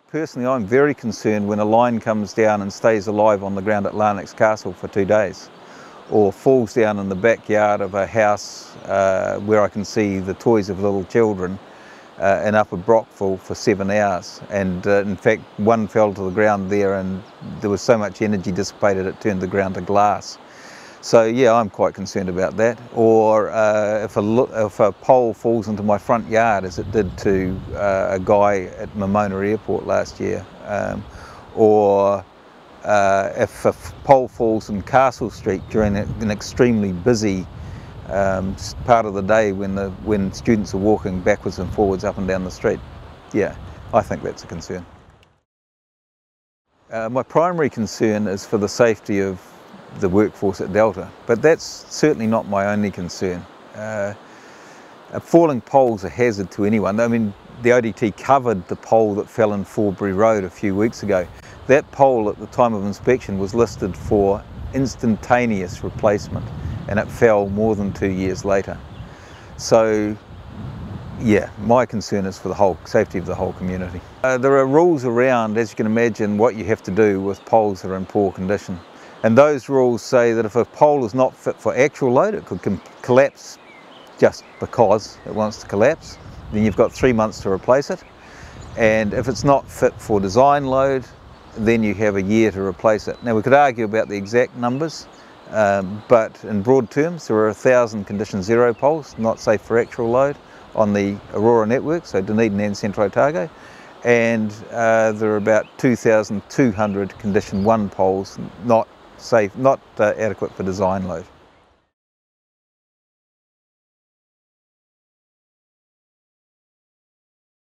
Personally, I'm very concerned when a line comes down and stays alive on the ground at Larnax Castle for 2 days, or falls down in the backyard of a house where I can see the toys of little children in Upper Brockville for 7 hours. And in fact, one fell to the ground there and there was so much energy dissipated it turned the ground to glass. So yeah, I'm quite concerned about that. Or if a pole falls into my front yard, as it did to a guy at Momona Airport last year, or if a pole falls in Castle Street during an extremely busy part of the day when students are walking backwards and forwards up and down the street, yeah, I think that's a concern. My primary concern is for the safety of the workforce at Delta, but that's certainly not my only concern. Falling poles are a hazard to anyone. I mean, the ODT covered the pole that fell in Forbury Road a few weeks ago. That pole at the time of inspection was listed for instantaneous replacement, and it fell more than 2 years later. So yeah, my concern is for the whole safety of the whole community. There are rules around, as you can imagine, what you have to do with poles that are in poor condition. And those rules say that if a pole is not fit for actual load, it could collapse just because it wants to collapse, then you've got 3 months to replace it. And if it's not fit for design load, then you have a year to replace it. Now we could argue about the exact numbers, but in broad terms there are 1,000 condition 0 poles not safe for actual load on the Aurora network, so Dunedin and Central Otago, and there are about 2,200 condition 1 poles not safe, not adequate for design load.